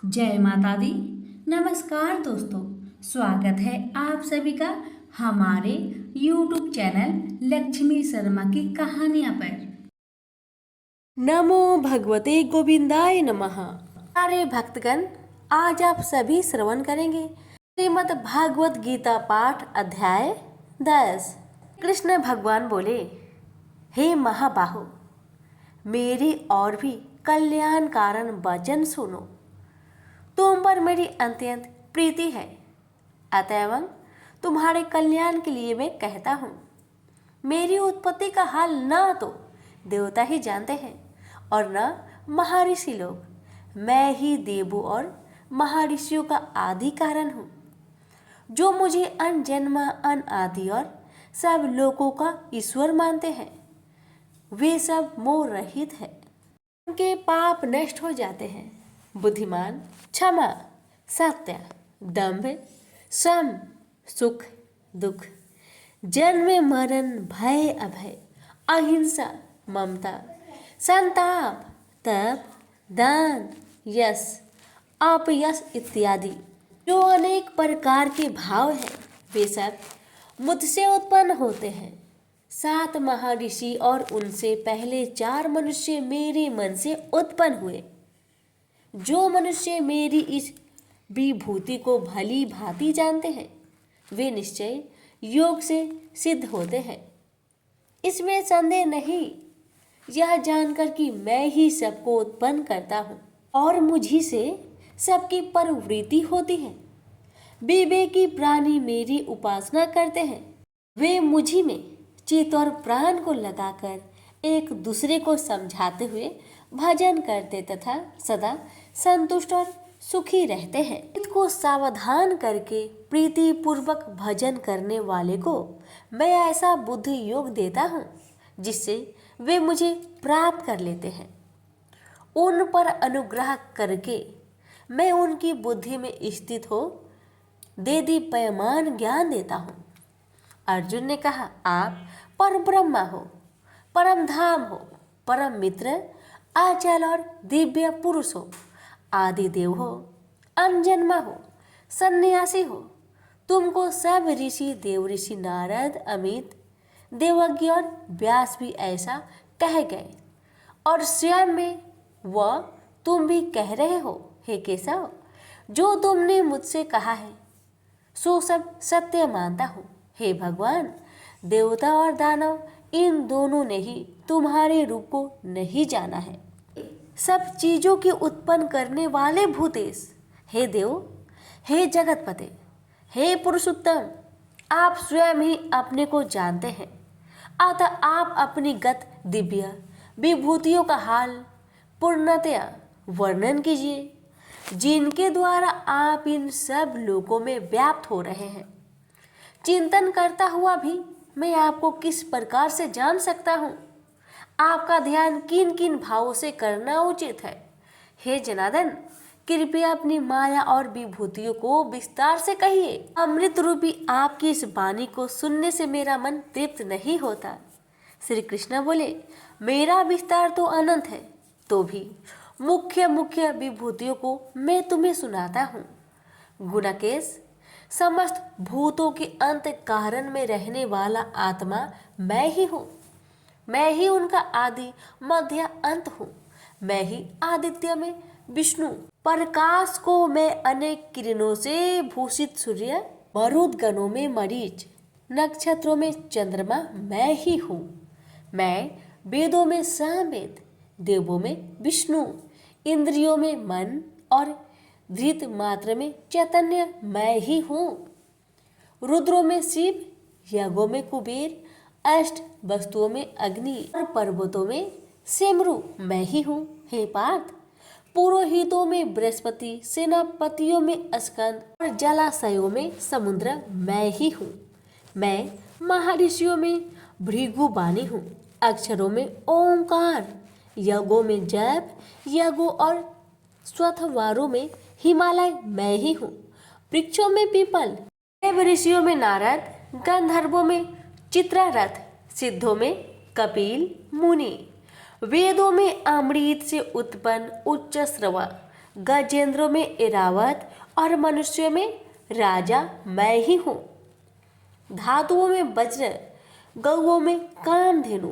जय माता दी। नमस्कार दोस्तों, स्वागत है आप सभी का हमारे YouTube चैनल लक्ष्मी शर्मा की कहानियां पर। नमो भगवते गोविंदाय नमः। अरे भक्तगण, आज आप सभी श्रवण करेंगे श्रीमद् भागवत गीता पाठ अध्याय 10। कृष्ण भगवान बोले, हे महाबाहो, मेरी और भी कल्याण कारण वचन सुनो। तुम पर मेरी अत्यंत प्रीति है, अतएव तुम्हारे कल्याण के लिए मैं कहता हूँ। मेरी उत्पत्ति का हाल न तो देवता ही जानते हैं और न महर्षि लोग। मैं ही देवों और महर्षियों का आदि कारण हूँ। जो मुझे अन जन्म अन आदि और सब लोगों का ईश्वर मानते हैं, वे सब मोह रहित हैं। उनके पाप नष्ट हो जाते हैं। बुद्धिमान, क्षमा, सत्य, दंभ, सम, सुख, दुख, जन्म मरण, भय अभय, अहिंसा, ममता, संताप, तप, दान, यश, अपयश इत्यादि जो अनेक प्रकार के भाव हैं, वे सब मुझसे उत्पन्न होते हैं। 7 महर्षि और उनसे पहले 4 मनुष्य मेरे मन से उत्पन्न हुए। जो मनुष्य मेरी इस विभूति को भली भांति जानते हैं, वे निश्चय योग से सिद्ध होते हैं। इसमें संदेह नहीं। यह जानकर कि मैं ही सबको उत्पन्न करता हूँ और मुझी से सबकी प्रवृत्ति होती है। विवेकी प्राणी मेरी उपासना करते हैं। वे मुझी में चित्त और प्राण को लगाकर एक दूसरे को समझाते हुए भजन करते तथा सदा संतुष्ट और सुखी रहते हैं। चित्त को सावधान करके प्रीति पूर्वक भजन करने वाले को मैं ऐसा बुद्धि योग देता हूँ जिससे वे मुझे प्राप्त कर लेते हैं। उन पर अनुग्रह करके मैं उनकी बुद्धि में स्थित हो देदीप्यमान ज्ञान देता हूँ। अर्जुन ने कहा, आप परम ब्रह्मा हो, परम धाम हो, परम मित्र, अचल और दिव्य पुरुष हो, आदि देव हो, अनजन्मा हो, सन्यासी हो। तुमको सब ऋषि, देव ऋषि नारद, अमित, देवज्ञ और व्यास भी ऐसा कह गए और स्वयं में वह तुम भी कह रहे हो। हे केशव, जो तुमने मुझसे कहा है सो सब सत्य मानता हूँ। हे भगवान, देवता और दानव इन दोनों ने ही तुम्हारे रूप को नहीं जाना है। सब चीजों की उत्पन्न करने वाले भूतेश, हे देव, हे जगतपते, हे पुरुषोत्तम, आप स्वयं ही अपने को जानते हैं। अतः आप अपनी गत दिव्य विभूतियों का हाल पूर्णतया वर्णन कीजिए, जिनके द्वारा आप इन सब लोकों में व्याप्त हो रहे हैं। चिंतन करता हुआ भी मैं आपको किस प्रकार से जान सकता हूँ? आपका ध्यान किन किन भावों से करना उचित है? हे जनार्दन, कृपया अपनी माया और विभूतियों को विस्तार से कहिए। अमृत रूपी आपकी इस वाणी को सुनने से मेरा मन तृप्त नहीं होता। श्री कृष्ण बोले, मेरा विस्तार तो अनंत है, तो भी मुख्य मुख्य विभूतियों को मैं तुम्हें सुनाता हूँ। गुणकेश, समस्त भूतों के अंत कारण में रहने वाला आत्मा मैं ही हूँ। मैं ही उनका आदि मध्य अंत हूँ। मैं ही आदित्य में विष्णु, प्रकाश को मैं अनेक किरणों से भूषित सूर्य, मरुद गणों में मरीच, नक्षत्रों में चंद्रमा मैं ही हूँ। मैं वेदों में सामवेद, देवों में विष्णु, इंद्रियों में मन और धृत मात्र में चैतन्य मैं ही हूँ। रुद्रों में शिव, यज्ञों में कुबेर, अष्ट वस्तुओं में अग्नि और पर्वतों में सेमरु मैं ही हूँ। हे पार्थ, पुरोहितों में बृहस्पति, सेनापतियों में स्कंद और जलाशयों में समुद्र मैं ही हूँ। मैं महर्षियों में भृगुबानी हूँ, अक्षरों में ओंकार, यज्ञों में जप, यज्ञों और स्वथवारों में हिमालय मैं ही हूँ। वृक्षों में पीपल, देव ऋषियों में नारद, गंधर्वों में चित्ररथ, सिद्धों में कपिल मुनि, वेदों में अमृत से उत्पन्न उच्च श्रवा, गजेंद्रों में इरावत और मनुष्यों में राजा मैं ही हूँ। धातुओं में वज्र, गौओं में कामधेनु,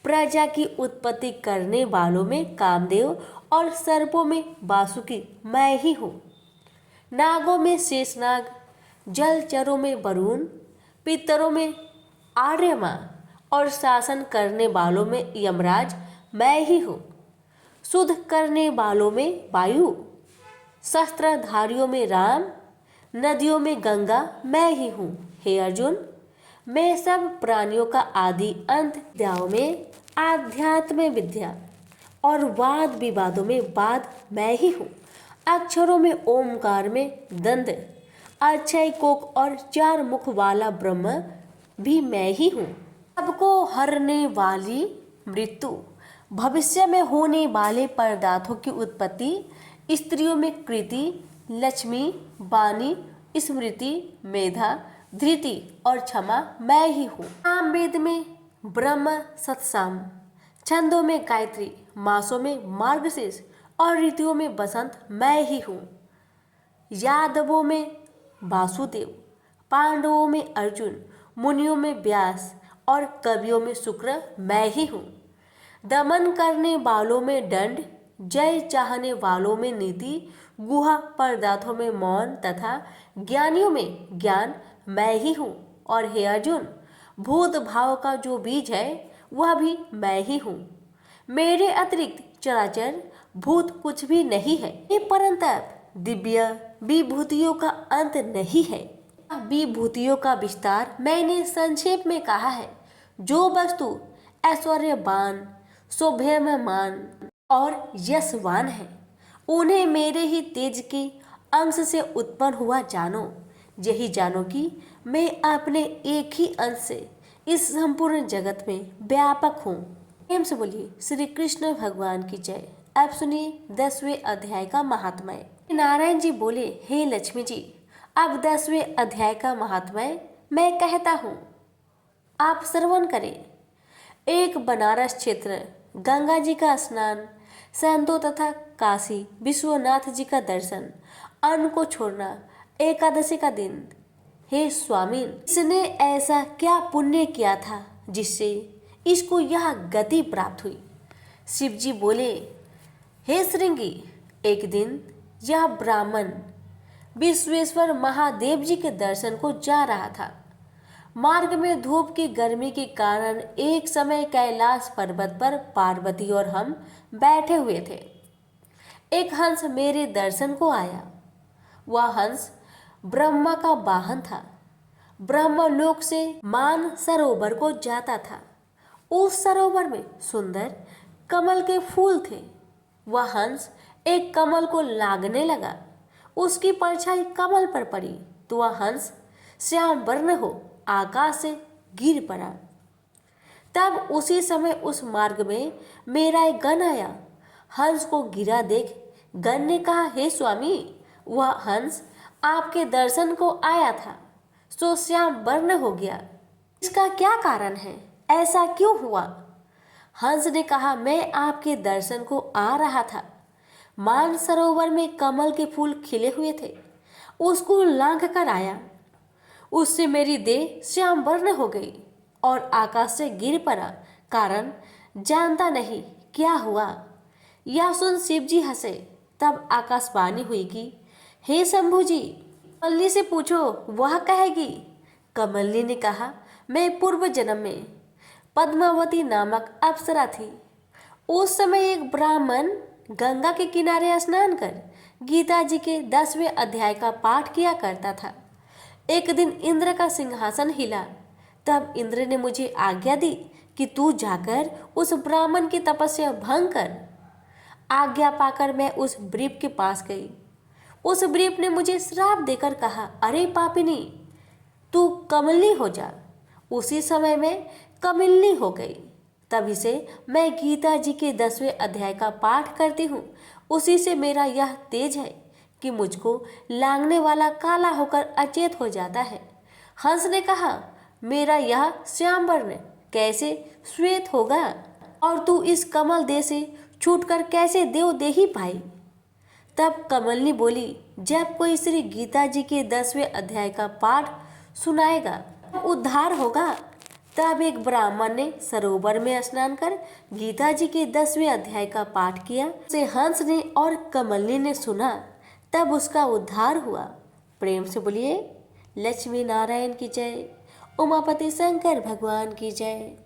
प्रजा की उत्पत्ति करने वालों में कामदेव और सर्पों में वासुकी मैं ही हूँ। नागों में शेषनाग, जलचरों में वरुण, पितरों में आर्यमा और शासन करने वालों में यमराज मैं ही हूँ। शुद्ध करने वालों में वायु, शस्त्रधारियों में राम, नदियों में गंगा मैं ही हूँ। हे अर्जुन, मैं सब प्राणियों का आदि अंत विद्याओं में आध्यात्म विद्या और वाद विवादों में वाद मैं ही हूँ। अक्षरों में ओमकार में दंड, अक्षय कोक और 4 मुख वाला ब्रह्म भी मैं ही हूँ। सबको हरने वाली मृत्यु, भविष्य में होने वाले पदार्थों की उत्पत्ति, स्त्रियों में कृति, लक्ष्मी, वाणी, स्मृति, मेधा, धृति और क्षमा मैं ही हूँ। साम वेद में ब्रह्म सतसाम, छंदों में गायत्री, मासों में मार्गशीर्ष और ऋतुओं में बसंत मैं ही हूँ। यादवों में वासुदेव, पांडवों में अर्जुन, मुनियों में व्यास और कवियों में शुक्र मैं ही हूँ। दमन करने वालों में दंड, जय चाहने वालों में नीति, गुहा पदार्थों में मौन तथा ज्ञानियों में ज्ञान मैं ही हूँ। और हे अर्जुन, भूत भाव का जो बीज है वह भी मैं ही हूँ। मेरे अतिरिक्त चराचर भूत कुछ भी नहीं है। ये परंतप दिव्य विभूतियों का अंत नहीं है। विभूतियों का विस्तार मैंने संक्षेप में कहा है। जो वस्तु ऐश्वर्यवान, शोभ्यमान और यशवान है, उन्हें मेरे ही तेज के अंश से उत्पन्न हुआ जानो। यही जानो कि मैं अपने एक ही अंश से इस संपूर्ण जगत में व्यापक हूँ। प्रेम से बोलिए श्री कृष्ण भगवान की जय। अब सुनिए 10वें अध्याय का महात्म्य। नारायण जी बोले, हे लक्ष्मी जी, अब 10वें अध्याय का महात्म्य मैं कहता हूँ, आप श्रवण करें। एक बनारस क्षेत्र, गंगा जी का स्नान, संतों तथा काशी विश्वनाथ जी का दर्शन, अन्न को छोड़ना, एकादशी का दिन। हे स्वामी, इसने ऐसा क्या पुण्य किया था जिससे इसको यह गति प्राप्त हुई? शिव जी बोले, हे श्रृंगी, एक दिन यह ब्राह्मण विश्वेश्वर महादेव जी के दर्शन को जा रहा था। मार्ग में धूप की गर्मी के कारण एक समय कैलाश पर्वत पर पार्वती और हम बैठे हुए थे। एक हंस मेरे दर्शन को आया। वह हंस ब्रह्मा का वाहन था। ब्रह्मलोक से मान सरोवर को जाता था। उस सरोवर में सुंदर कमल के फूल थे। वह हंस एक कमल को लागने लगा। उसकी परछाई कमल पर पड़ी तो वह हंस श्याम वर्ण हो आकाश से गिर पड़ा। तब उसी समय उस मार्ग में मेरा एक गण आया। हंस को गिरा देख गण ने कहा, हे स्वामी, वह हंस आपके दर्शन को आया था, सो श्याम वर्ण हो गया। इसका क्या कारण है? ऐसा क्यों हुआ? हंस ने कहा, मैं आपके दर्शन को आ रहा था। मान सरोवर में कमल के फूल खिले हुए थे, उसको लांघ कर आया। उससे मेरी देह श्याम वर्ण हो गई और आकाश से गिर पड़ा। कारण जानता नहीं क्या हुआ। यह सुन शिव जी हंसे। तब आकाशवाणी हुई कि हे शंभु जी, कमलनी से पूछो, वह कहेगी। कमलनी ने कहा, मैं पूर्व जन्म में पद्मावती नामक अप्सरा थी। उस समय एक ब्राह्मण गंगा के किनारे स्नान कर गीता जी के 10वें अध्याय का पाठ किया करता था। एक दिन इंद्र का सिंहासन हिला। तब इंद्र ने मुझे आज्ञा दी कि तू जाकर उस ब्राह्मण की तपस्या भंग कर। आज्ञा पाकर मैं उस ब्रीप के पास गई। उस ब्रीप ने मुझे श्राप देकर कहा, अरे पापिनी, तू कमलनी हो जा। उसी समय मैं कमलनी हो गई। तभी से मैं गीता जी के 10वें अध्याय का पाठ करती हूँ। उसी से मेरा यह तेज है कि मुझको लांघने वाला काला होकर अचेत हो जाता है। हंस ने कहा, मेरा यह श्याम वर्ण कैसे श्वेत होगा और तू इस कमल देह से छूटकर कैसे देव देही पाई? तब कमलनी बोली, जब कोई श्री गीता जी के 10वें अध्याय का पाठ सुनाएगा उद्धार होगा। तब एक ब्राह्मण ने सरोवर में स्नान कर गीता जी के 10वें अध्याय का पाठ किया। उसे हंस ने और कमलनी ने सुना, तब उसका उद्धार हुआ। प्रेम से बोलिए लक्ष्मी नारायण की जय, उमापति शंकर भगवान की जय।